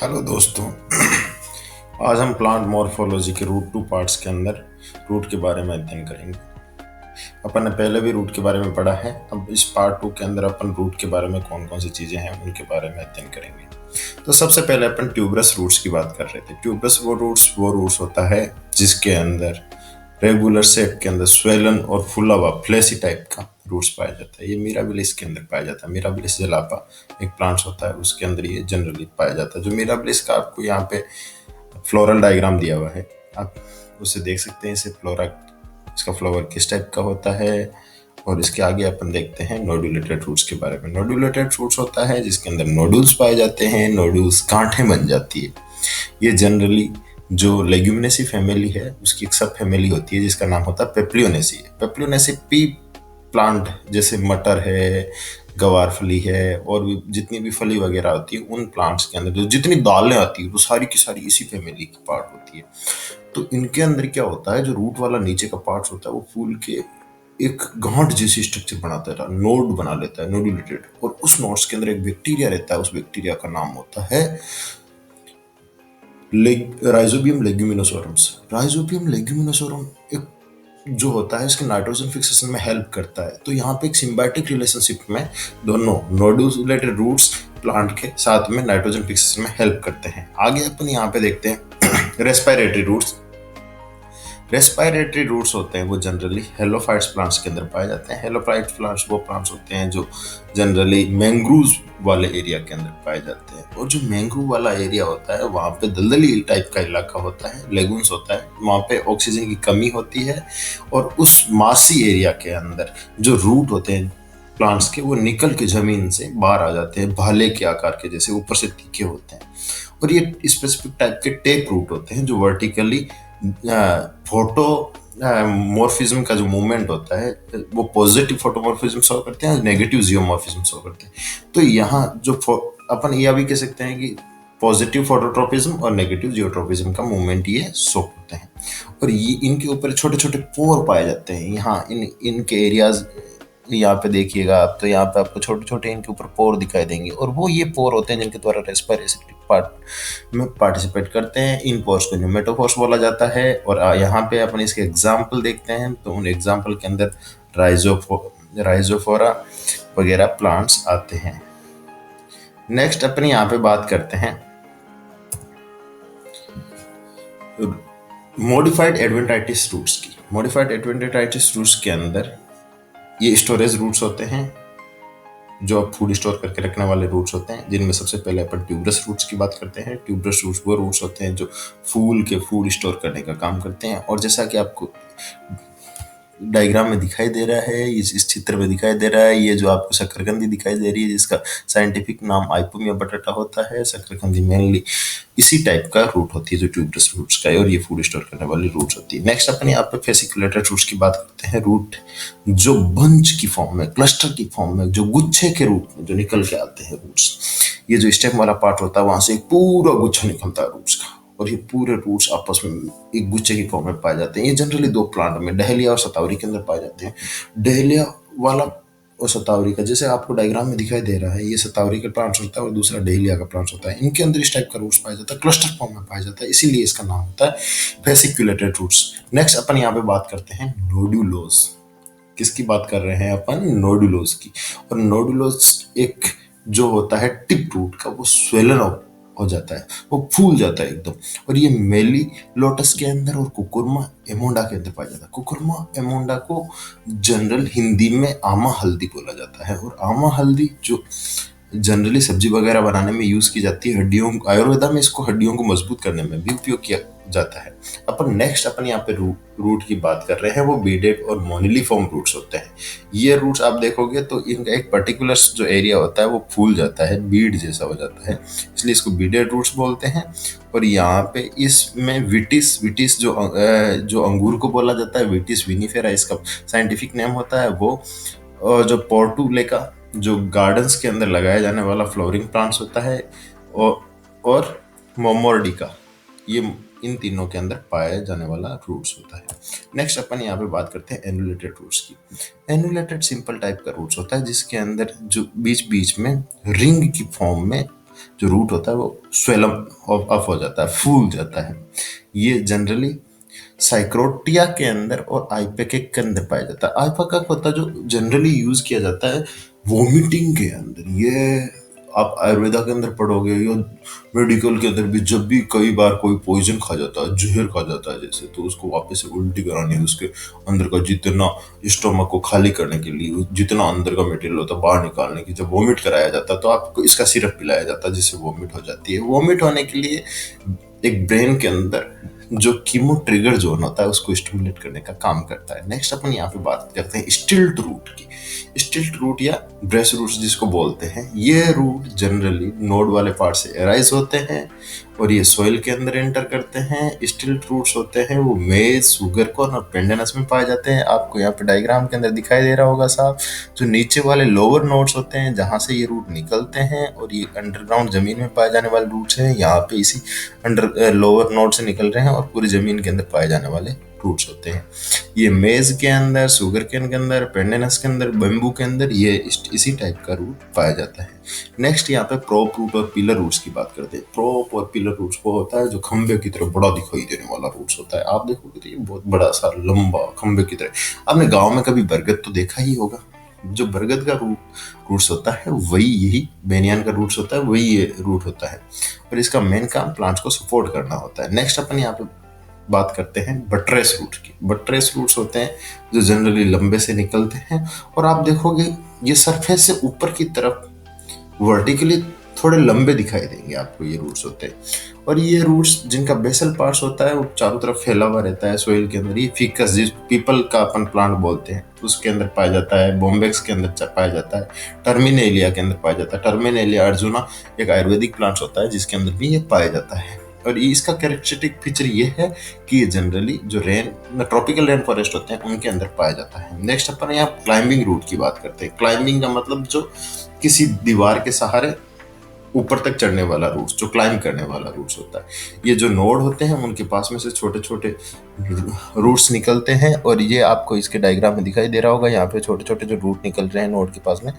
Hello दोस्तों। आज हम प्लांट मॉर्फोलॉजी के रूट टू पार्ट्स के अंदर रूट के बारे में अध्ययन करेंगे। अपन ने पहले भी रूट के बारे में पढ़ा है। अब इस पार्ट टू के अंदर अपन रूट के बारे में कौन कौन सी चीजें हैं उनके बारे में अध्ययन करेंगे। तो सबसे पहले अपन ट्यूबरस रूट्स की बात कर रहे थे। ट्यूबरस वो रूट्स होता है जिसके अंदर रेगुलर शेप के अंदर स्वेलन और फुला हुआ फ्लैसी टाइप का रूट्स पाया जाता है। ये मिराबिलिस के अंदर पाया जाता है। मिराबिलिस जलापा एक प्लांट्स होता है, उसके अंदर ये जनरली पाया जाता है। जो मिराबिलिस का आपको यहाँ पे फ्लोरल डायग्राम दिया हुआ है, आप उसे देख सकते हैं। इसे फ्लोरा, इसका फ्लावर किस टाइप का होता है। और इसके आगे अपन देखते हैं नोडुलेटेड रूट्स के बारे में। नोडुलेटेड रूट्स होता है जिसके अंदर नोडुल्स पाए जाते हैं, नोडुल्स गांठें बन जाती है। ये जनरली जो लेग्यूमिनेसी फैमिली है उसकी एक सब फैमिली होती है जिसका नाम होता है पेप्लियोनेसी। पेप्लियोनेसी पी प्लांट जैसे मटर है, गवार फली है और भी जितनी भी फली वगैरह होती है उन प्लांट्स के अंदर जो जितनी दालें आती है वो सारी की सारी इसी फैमिली की पार्ट होती है। तो इनके अंदर क्या होता है, जो रूट वाला नीचे का पार्ट होता है वो फूल के एक गांठ जैसी स्ट्रक्चर बनाता है, नोड बना लेता है, नोडुलेटेड। और उस नोड्स के अंदर एक बैक्टीरिया रहता है, उस बैक्टीरिया का नाम होता है राइजोबियम लेग्यूमिनोसोरम्स। राइजोबियम लेग्यूमिनोसोरम एक जो होता है इसके नाइट्रोजन फिक्सेशन में हेल्प करता है। तो यहाँ पे एक सिम्बायोटिक रिलेशनशिप में दोनों नोडुलेटेड रूट्स प्लांट के साथ में नाइट्रोजन फिक्सेशन में हेल्प करते हैं। आगे अपन यहाँ पे देखते हैं रेस्पिरेटरी रूट्स। रेस्पिरेटरी रूट्स होते हैं वो जनरली हेलोफाइट्स प्लांट्स के अंदर पाए जाते हैं। हेलोफाइट प्लांट्स वो प्लांट्स होते हैं जो जनरली मैंग्रोव्स वाले एरिया के अंदर पाए जाते हैं। और जो मैंग्रोव वाला एरिया होता है वहाँ पे दलदली टाइप का इलाका होता है, लेगून्स होता है, वहाँ पे ऑक्सीजन की कमी होती है। और उस मासी एरिया के अंदर जो रूट होते हैं प्लांट्स के वो निकल के जमीन से बाहर आ जाते हैं, भाले के आकार के जैसे, ऊपर से तीखे होते हैं। और ये स्पेसिफिक टाइप के टेप रूट होते हैं जो वर्टिकली फोटो मॉर्फिज्म का जो मूवमेंट होता है वो पॉजिटिव फोटोमॉर्फिज्म शो करते हैं, नेगेटिव जियोमॉर्फिज्म शो करते हैं। तो यहाँ जो अपन यह भी कह सकते हैं कि पॉजिटिव फोटोट्रोपिज्म और नेगेटिव जियोट्रोपिज्म का मूवमेंट ये शो करते हैं। और ये इनके ऊपर छोटे छोटे पोर पाए जाते हैं। यहाँ इनके एरियाज यहाँ पे देखिएगा आप, तो यहाँ पे आपको छोटे छोटे इनके ऊपर पोर दिखाई देंगे। और वो ये पोर होते हैं जिनके द्वारा रेस्पिरेटरी पार्ट में पार्टिसिपेट करते हैं। इन पोर्स को न्यूमेटोफोर्स बोला जाता है। और यहाँ पे अपन इसके एग्जाम्पल देखते हैं तो उन एग्जाम्पल के अंदर राइजोफोरा वगैरह प्लांट्स आते हैं। नेक्स्ट अपन यहाँ पे बात करते हैं मॉडिफाइड एडवेंटाइटिस रूट्स की। मॉडिफाइड एडवेंटाइटिस रूट्स के अंदर ये स्टोरेज रूट्स होते हैं जो आप फूड स्टोर करके रखने वाले रूट्स होते हैं, जिनमें सबसे पहले अपन ट्यूबरस रूट्स की बात करते हैं। ट्यूबरस रूट्स वो रूट्स होते हैं जो फूल के फूड स्टोर करने का काम करते हैं। और जैसा कि आपको डायग्राम में दिखाई दे रहा है, इस चित्र में दिखाई दे रहा है, ये जो आपको शकरकंदी दिखाई दे रही है जिसका साइंटिफिक नाम आइपोमिया बटाटा होता है। शकरकंदी मेनली इसी टाइप का रूट होती है जो ट्यूबरस रूट्स का है, और ये फूड स्टोर करने वाली रूट्स होती है। नेक्स्ट अपन यहाँ पे फेसिकुलेटेड रूट्स की बात करते हैं। रूट जो बंच की फॉर्म में, क्लस्टर की फॉर्म में, जो गुच्छे के रूप में जो निकल के आते हैं रूट्स, ये जो स्टेम वाला पार्ट होता है वहां से एक पूरा गुच्छा निकलता है रूट्स का। और ये पूरे रूट्स आपस में एक गुच्छे की फॉर्म में पाए जाते हैं। ये जनरली दो प्लांट में, डहेलिया और सतावरी के अंदर पाए जाते हैं। डहेलिया वाला और सतावरी का, जैसे आपको डायग्राम में दिखाई दे रहा है, ये सतावरी का प्लांट्स होता है और दूसरा डहेलिया का प्लांट्स होता है। इनके अंदर इस टाइप का रूट्स पाया जाता है, क्लस्टर फॉर्म में पाया जाता है, इसीलिए इसका नाम होता है फेसिकुलेटेड रूट्स। नेक्स्ट अपन यहाँ पे बात करते हैं नोडुलोस। किसकी बात कर रहे हैं अपन? नोडुलोस की। और नोडुलोस एक जो होता है टिप रूट का, वो स्वेलन हो जाता है, वो फूल जाता है एकदम। और ये मेली लोटस के अंदर और कुकुरमा एमोंडा के अंदर पाया जाता है। कुकुरमा एमोंडा को जनरल हिंदी में आमा हल्दी बोला जाता है। और आमा हल्दी जो जनरली सब्जी वगैरह बनाने में यूज की जाती है, हड्डियों, आयुर्वेदा में इसको हड्डियों को मजबूत करने में भी उपयोग किया जाता है। अपन यहाँ पे रूट की बात कर रहे हैं, वो बीडेड और मोनिलीफॉर्म रूट्स होते हैं। ये रूट्स आप देखोगे तो इनका एक पर्टिकुलर जो एरिया होता है वो फूल जाता है, बीड जैसा हो जाता है, इसलिए इसको बीडेड रूट्स बोलते हैं। और यहाँ पे इसमें विटिस जो अंगूर को बोला जाता है, विटिस विनिफेरा इसका साइंटिफिक नेम होता है वो। और जो पोर्टुलेका जो गार्डन्स के अंदर लगाया जाने वाला फ्लोरिंग प्लांट्स होता है, और मोमोर्डिका, ये इन तीनों के अंदर पाया जाने वाला रूट्स होता है। नेक्स्ट अपन यहाँ पे बात करते हैं एनुलेटेड रूट्स की। एनुलेटेड सिंपल टाइप का रूट्स होता है जिसके अंदर जो बीच बीच में रिंग की फॉर्म में जो रूट होता है वो स्वेल अप हो जाता है, फूल जाता है। ये जनरली साइक्रोटिया के अंदर और आइपेक के अंदर पाया जाता है। आइपेक होता है जो जनरली यूज किया जाता है वोमिटिंग के अंदर। ये आप आयुर्वेदा के अंदर पढ़ोगे या मेडिकल के अंदर भी, जब भी कई बार कोई पॉइजन खा जाता है, जहर खा जाता है जैसे, तो उसको वापस से उल्टी करानी है, उसके अंदर का जितना स्टोमक को खाली करने के लिए जितना अंदर का मटेरियल होता है बाहर निकालने की, जब वोमिट कराया जाता है तो आपको इसका सिरप पिलाया जाता है जिससे वोमिट हो जाती है। वोमिट होने के लिए एक ब्रेन के अंदर जो कीमो ट्रिगर जोन होता है उसको स्टिमुलेट करने का काम करता है। नेक्स्ट अपन यहाँ पे बात करते हैं स्टिल्ट रूट की। स्टिल्ट रूट या ब्रेस्ट रूट्स जिसको बोलते हैं, ये रूट जनरली नोड वाले पार्ट से एराइज होते हैं और ये सोइल के अंदर एंटर करते हैं। स्टिल्ट रूट्स होते हैं वो मेज, सुगर कॉर्न और पेंडेनस में पाए जाते हैं। आपको यहाँ पे डायग्राम के अंदर दिखाई दे रहा होगा साहब, जो नीचे वाले लोअर नोड्स होते हैं जहाँ से ये रूट निकलते हैं, और ये अंडरग्राउंड जमीन में पाए जाने वाले रूट्स हैं। यहाँ पे इसी अंडर लोअर नोड से निकल रहे हैं और पूरी जमीन के अंदर पाए जाने वाले रूट्स होते हैं। ये मेज के अंदर, सुगर केन के अंदर, पेंडेनस के अंदर, बम्बू के अंदर ये इसी टाइप का रूट पाया जाता है। नेक्स्ट यहाँ पे प्रोप रूट और पिलर रूट्स की बात करते हैं। प्रोप और पिलर रूट्स वो होता है जो खंबे की तरह बड़ा दिखाई देने वाला रूट्स होता है। आप देखोगे तो ये बहुत बड़ा सा लंबा खंबे की तरह। आपने गाँव में कभी बरगद तो देखा ही होगा, जो बरगद का रूट्स होता है वही यही बेनियान का रूट्स होता है, वही ये रूट होता है, और इसका मेन काम प्लांट्स को सपोर्ट करना होता है। नेक्स्ट अपन यहाँ पे बात करते हैं बट्रेस रूट की। बट्रेस रूट्स होते हैं जो जनरली लंबे से निकलते हैं, और आप देखोगे ये सरफेस से ऊपर की तरफ वर्टिकली थोड़े लंबे दिखाई देंगे आपको, ये रूट्स होते हैं। और ये रूट्स जिनका बेसल पार्ट्स होता है वो चारों तरफ फैला हुआ रहता है सोइल के अंदर। ये फिकस जिस पीपल का अपन प्लांट बोलते हैं उसके अंदर पाया जाता है, बॉम्बेक्स के अंदर पाया जाता है, टर्मिनेलिया के अंदर पाया जाता है। टर्मिनेलिया अर्जुना एक आयुर्वेदिक प्लांट होता है जिसके अंदर भी ये पाया जाता है। और इसका कैरेक्टरिस्टिक फीचर ये है कि ये जनरली जो ट्रॉपिकल रेन फॉरेस्ट होते हैं उनके अंदर पाया जाता है। नेक्स्ट अपन यहाँ क्लाइंबिंग रूट की बात करते हैं। क्लाइंबिंग का मतलब जो किसी दीवार के सहारे ऊपर तक चढ़ने वाला रूट्स, जो क्लाइंब करने वाला रूट्स होता है। ये जो नोड होते हैं उनके पास में से छोटे छोटे रूट्स निकलते हैं, और ये आपको इसके डायग्राम में दिखाई दे रहा होगा। यहाँ पे छोटे छोटे जो रूट निकल रहे हैं नोड के पास में,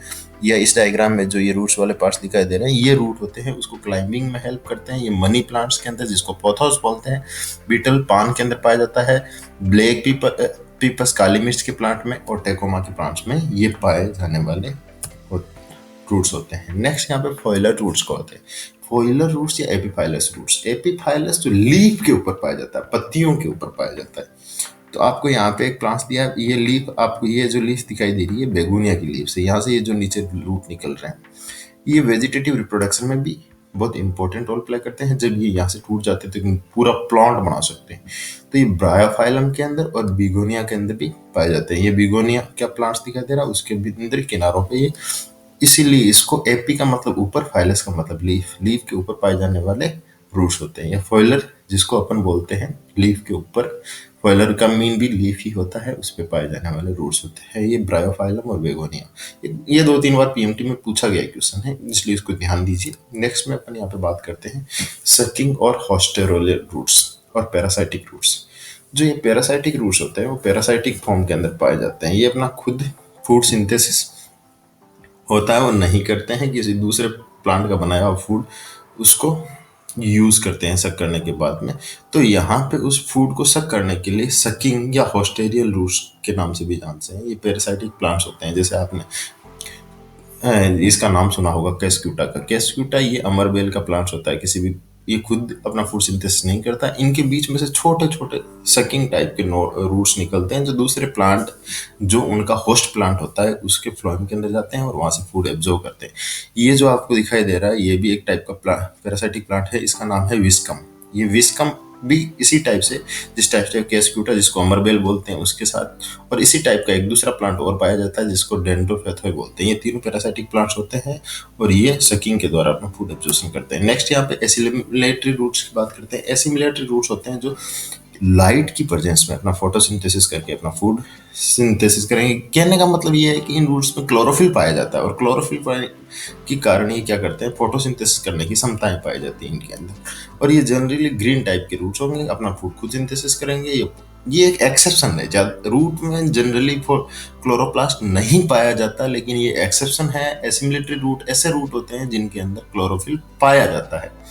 या इस डायग्राम में जो ये रूट्स वाले पार्ट्स दिखाई दे रहे हैं, ये रूट होते हैं, उसको क्लाइंबिंग में हेल्प करते हैं। ये मनी प्लांट्स के अंदर, जिसको पोथोस बोलते हैं, बीटल पान के अंदर पाया जाता है, ब्लैक पीपस काली मिर्च के प्लांट में, और टेकोमा के प्लांट्स में ये पाए जाने वाले रूट्स होते हैं। नेक्स्ट यहाँ पे फॉइलर रूट्स को होते हैं। फॉइलर रूट्स या एपीफाइलस रूट्स। एपीफाइलस जो लीफ के ऊपर पाया जाता है, पत्तियों के ऊपर पाया जाता है। तो आपको यहाँ पे एक प्लांट्स दिया, ये लीफ, आपको ये जो लीफ दिखाई दे रही है बेगुनिया की लीफ से, यहाँ से ये जो नीचे रूट निकल रहे हैं, ये वेजिटेटिव रिप्रोडक्शन में भी बहुत इंपॉर्टेंट रोल प्ले करते हैं। जब ये यहाँ से टूट जाते हैं तो पूरा प्लांट बना सकते हैं। तो ये ब्रायोफाइलम के अंदर और बिगोनिया के अंदर भी पाए जाते हैं। ये बिगोनिया क्या प्लांट्स दिखाई दे रहा है, उसके अंदर किनारों पे ये, इसीलिए इसको एपी का मतलब ऊपर, फाइलस का मतलब लीफ, लीफ के ऊपर पाए जाने वाले रूट्स होते हैं। या फॉइलर जिसको अपन बोलते हैं लीफ के ऊपर, फॉइलर का मीन भी लीफ ही होता है, उस पर पाए जाने वाले रूट्स होते हैं। ये ब्रायोफाइलम और बेगोनिया, ये 2-3 बार पीएमटी में पूछा गया क्वेश्चन है, इसलिए इसको ध्यान दीजिए। नेक्स्ट में अपन यहाँ पे बात करते हैं सकिंग और हॉस्टेरोलियर रूट्स और पैरासाइटिक रूट्स। जो ये पैरासाइटिक रूट्स होते हैं वो पैरासाइटिक फॉर्म के अंदर पाए जाते हैं। ये अपना खुद फूड सिंथेसिस होता है वो नहीं करते हैं, किसी दूसरे प्लांट का बनाया हुआ फूड उसको यूज करते हैं सक करने के बाद में। तो यहाँ पे उस फूड को सक करने के लिए सकिंग या हॉस्टेरियल रूट्स के नाम से भी जानते हैं। ये पैरासाइटिक प्लांट्स होते हैं। जैसे आपने इसका नाम सुना होगा कैस्क्यूटा का। कैस्क्यूटा ये अमरबेल का प्लांट्स होता है, किसी भी, ये खुद अपना फूड सिंथेसिस नहीं करता। इनके बीच में से छोटे छोटे सकिंग टाइप के रूट्स निकलते हैं जो दूसरे प्लांट, जो उनका होस्ट प्लांट होता है, उसके फ्लोएम के अंदर जाते हैं और वहां से फूड एब्जॉर्ब करते हैं। ये जो आपको दिखाई दे रहा है ये भी एक टाइप का पैरासाइटिक प्लांट है, इसका नाम है विस्कम। ये विस्कम भी इसी टाइप से, जिस टाइप से कैस्क्यूटा जिसको अमरबेल बोलते हैं उसके साथ, और इसी टाइप का एक दूसरा प्लांट और पाया जाता है जिसको डेंड्रोफेथोई बोलते हैं। ये तीनों पैरासाइटिक प्लांट्स होते हैं और ये सकिंग के द्वारा अपना फूड एब्जॉर्प्शन करते हैं। नेक्स्ट यहाँ पे एसिमिलेटरी रूट्स की बात करते हैं। एसिमिलेटरी रूट्स होते हैं जो लाइट की प्रेजेंस में अपना फोटोसिंथेसिस करके अपना फूड सिंथेसिस करेंगे। कहने का मतलब ये है कि इन रूट्स में क्लोरोफिल पाया जाता है, और क्लोरोफिल के कारण ये क्या करते हैं, फोटोसिंथेसिस करने की क्षमताएं पाई जाती हैं इनके अंदर। और ये जनरली ग्रीन टाइप के रूट्स होंगे, अपना फूड खुद सिंथेसिस करेंगे, ये ये एक एक्सेप्शन है। रूट में जनरली क्लोरोप्लास्ट नहीं पाया जाता, लेकिन ये एक्सेप्शन है। एसिमिलेटरी रूट ऐसे रूट होते हैं जिनके अंदर क्लोरोफिल पाया जाता है।